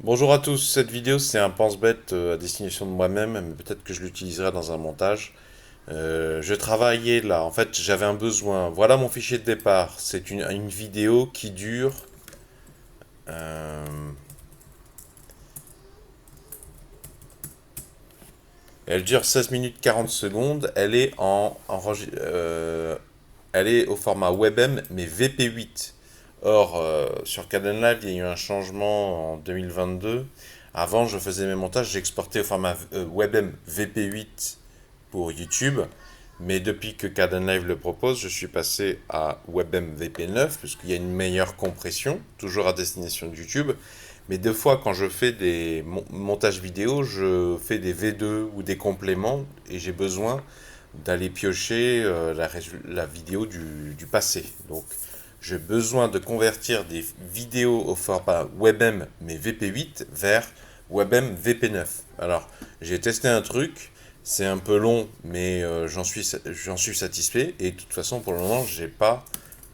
Bonjour à tous, cette vidéo c'est un pense-bête à destination de moi-même, mais peut-être que je l'utiliserai dans un montage. Je travaillais là, en fait j'avais un besoin. Voilà mon fichier de départ. C'est une vidéo qui dure... euh, elle dure 16 minutes 40 secondes. Elle est au format WebM mais VP8. Or, sur Kdenlive, il y a eu un changement en 2022. Avant, je faisais mes montages, j'exportais au format WebM VP8 pour YouTube. Mais depuis que Kdenlive le propose, je suis passé à WebM VP9, puisqu'il y a une meilleure compression, toujours à destination de YouTube. Mais deux fois, quand je fais des montages vidéo, je fais des V2 ou des compléments, et j'ai besoin d'aller piocher la vidéo du passé. Donc, j'ai besoin de convertir des vidéos au format WebM mais VP8 vers WebM VP9. Alors, j'ai testé un truc, c'est un peu long, mais j'en suis satisfait. Et de toute façon, pour le moment, j'ai pas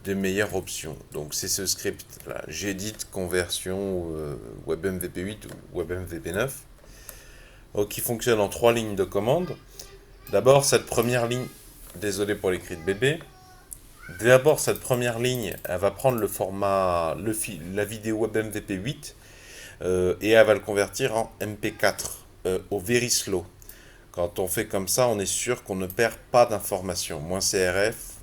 de meilleure option. Donc, c'est ce script là. J'édite conversion WebM VP8 ou WebM VP9. Qui fonctionne en trois lignes de commande. D'abord, cette première ligne, désolé pour les cris de bébé. D'abord, cette première ligne, elle va prendre le format, la vidéo WebM VP8 et elle va le convertir en MP4 au very slow. Quand on fait comme ça, on est sûr qu'on ne perd pas d'informations. Moins CRF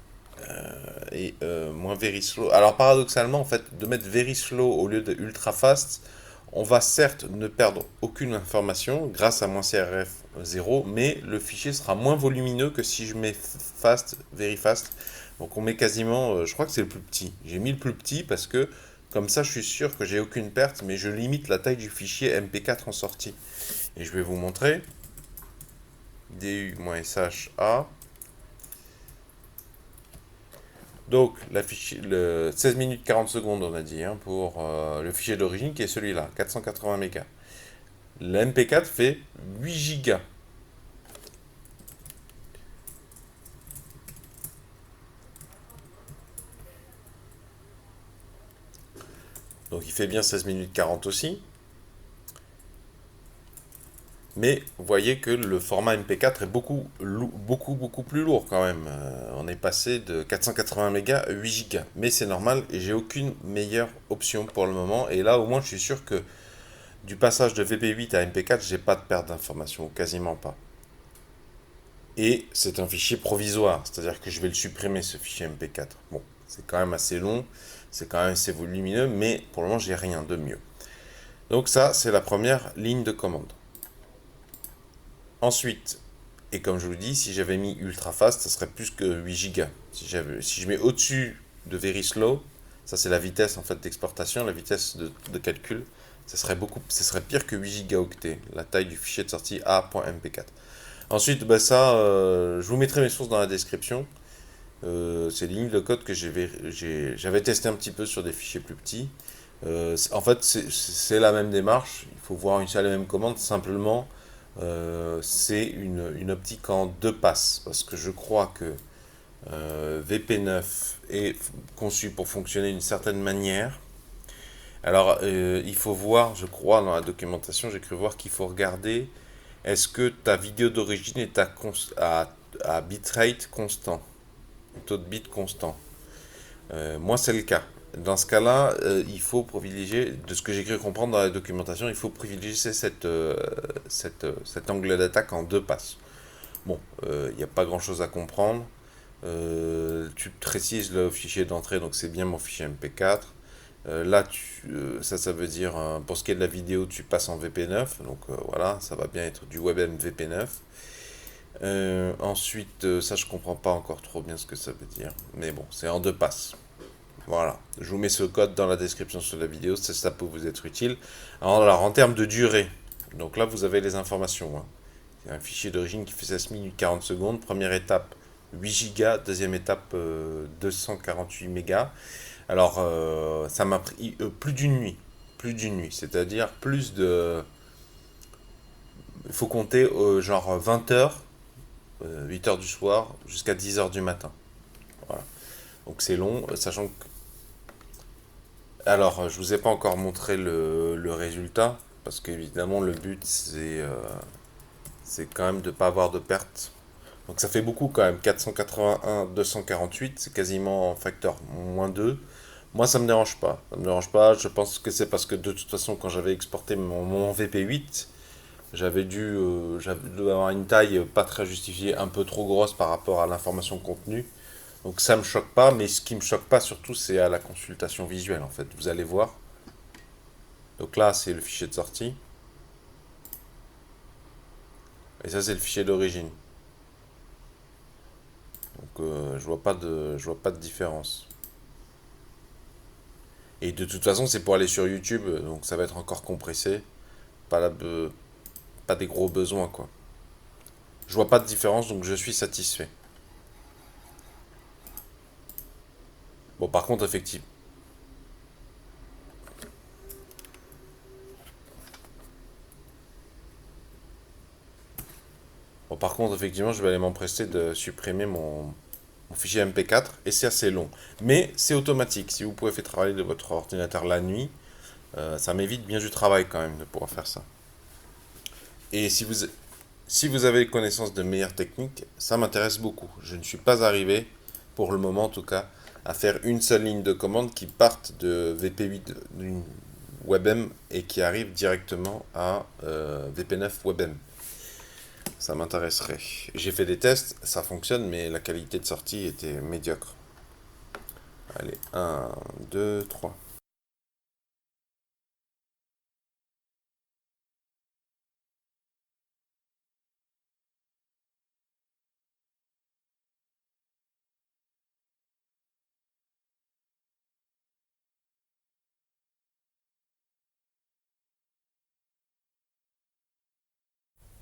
et moins very slow. Alors paradoxalement, en fait, de mettre very slow au lieu de ultra fast, on va certes ne perdre aucune information grâce à moins CRF 0, mais le fichier sera moins volumineux que si je mets fast, very fast. Donc on met quasiment, je crois que c'est le plus petit. J'ai mis le plus petit parce que comme ça je suis sûr que j'ai aucune perte, mais je limite la taille du fichier MP4 en sortie. Et je vais vous montrer. du-sha. Donc le 16 minutes 40 secondes on a dit pour le fichier d'origine qui est celui-là, 480 mégas. Le MP4 fait 8 gigas. Donc il fait bien 16 minutes 40 aussi. Mais vous voyez que le format MP4 est beaucoup plus lourd quand même. On est passé de 480 mégas à 8 gigas. Mais c'est normal et j'ai aucune meilleure option pour le moment. Et là au moins je suis sûr que du passage de VP8 à MP4, j'ai pas de perte d'information, ou quasiment pas. Et c'est un fichier provisoire, c'est-à-dire que je vais le supprimer ce fichier MP4. Bon, c'est quand même assez long, c'est quand même assez volumineux, mais pour le moment j'ai rien de mieux. Donc ça, c'est la première ligne de commande. Ensuite, et comme je vous dis, si j'avais mis ultra fast, ça serait plus que 8 Go. Si je mets au-dessus de very slow, ça c'est la vitesse en fait d'exportation, la vitesse de calcul, ça serait pire que 8 gigaoctets, la taille du fichier de sortie A.mp4. Ensuite, bah ça, je vous mettrai mes sources dans la description. C'est des lignes de code que j'avais testé un petit peu sur des fichiers plus petits. En fait, c'est la même démarche. Il faut voir une seule et même commande. Simplement, c'est une optique en deux passes. Parce que je crois que VP9 est conçu pour fonctionner d'une certaine manière. Alors, il faut voir, je crois, dans la documentation, j'ai cru voir qu'il faut regarder est-ce que ta vidéo d'origine est à bitrate constant, un taux de bit constant. Moi, c'est le cas. Dans ce cas-là, il faut privilégier, de ce que j'ai cru comprendre dans la documentation, il faut privilégier cet angle d'attaque en deux passes. Bon, il n'y a pas grand-chose à comprendre. Tu précises le fichier d'entrée, donc c'est bien mon fichier MP4. Là, ça veut dire, pour ce qui est de la vidéo, tu passes en VP9. Donc voilà, ça va bien être du WebM VP9. Ensuite, ça je comprends pas encore trop bien ce que ça veut dire. Mais bon, c'est en deux passes. Voilà, je vous mets ce code dans la description sur la vidéo, ça peut vous être utile. Alors, en termes de durée, donc là vous avez les informations. C'est un fichier d'origine qui fait 16 minutes 40 secondes. Première étape, 8 Go. Deuxième étape, 248 mégas. Alors, ça m'a pris plus d'une nuit. Plus d'une nuit. C'est-à-dire plus de... Il faut compter genre 20 heures, 8 heures du soir, jusqu'à 10 heures du matin. Voilà. Donc c'est long, sachant que... Alors, je vous ai pas encore montré le résultat, parce qu'évidemment le but c'est quand même de ne pas avoir de perte. Donc ça fait beaucoup quand même, 481, 248, c'est quasiment en facteur -2. Moi ça me dérange pas, ça me dérange pas, je pense que c'est parce que de toute façon quand j'avais exporté mon VP8, j'avais dû avoir une taille pas très justifiée, un peu trop grosse par rapport à l'information contenue. Donc ça me choque pas, mais ce qui me choque pas surtout c'est à la consultation visuelle en fait. Vous allez voir. Donc là c'est le fichier de sortie. Et ça c'est le fichier d'origine. Donc je vois pas de différence. Et de toute façon c'est pour aller sur YouTube, donc ça va être encore compressé. Pas, pas des gros besoins quoi. Je vois pas de différence donc je suis satisfait. Bon par contre effectivement. Bon, par contre, effectivement, je vais aller m'empresser de supprimer mon fichier MP4 et c'est assez long. Mais c'est automatique. Si vous pouvez faire travailler de votre ordinateur la nuit, ça m'évite bien du travail quand même de pouvoir faire ça. Et si vous avez connaissance de meilleures techniques, ça m'intéresse beaucoup. Je ne suis pas arrivé, pour le moment en tout cas, à faire une seule ligne de commande qui parte de VP8 d'une WebM et qui arrive directement à VP9 WebM. Ça m'intéresserait. J'ai fait des tests, ça fonctionne, mais la qualité de sortie était médiocre. Allez, un, 2, 3.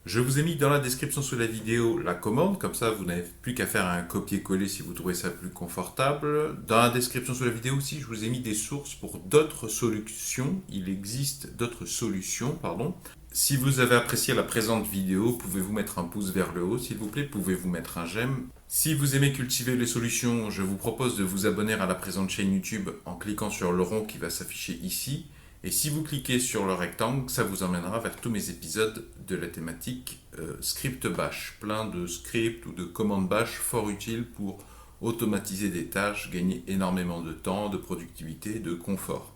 Je vous ai mis dans la description sous la vidéo la commande, comme ça vous n'avez plus qu'à faire un copier-coller si vous trouvez ça plus confortable. Dans la description sous la vidéo aussi, je vous ai mis des sources pour d'autres solutions. Il existe d'autres solutions, pardon. Si vous avez apprécié la présente vidéo, pouvez-vous mettre un pouce vers le haut, s'il vous plaît, pouvez-vous mettre un j'aime. Si vous aimez cultiver les solutions, je vous propose de vous abonner à la présente chaîne YouTube en cliquant sur le rond qui va s'afficher ici. Et si vous cliquez sur le rectangle, ça vous emmènera vers tous mes épisodes de la thématique script bash. Plein de scripts ou de commandes bash fort utiles pour automatiser des tâches, gagner énormément de temps, de productivité, de confort.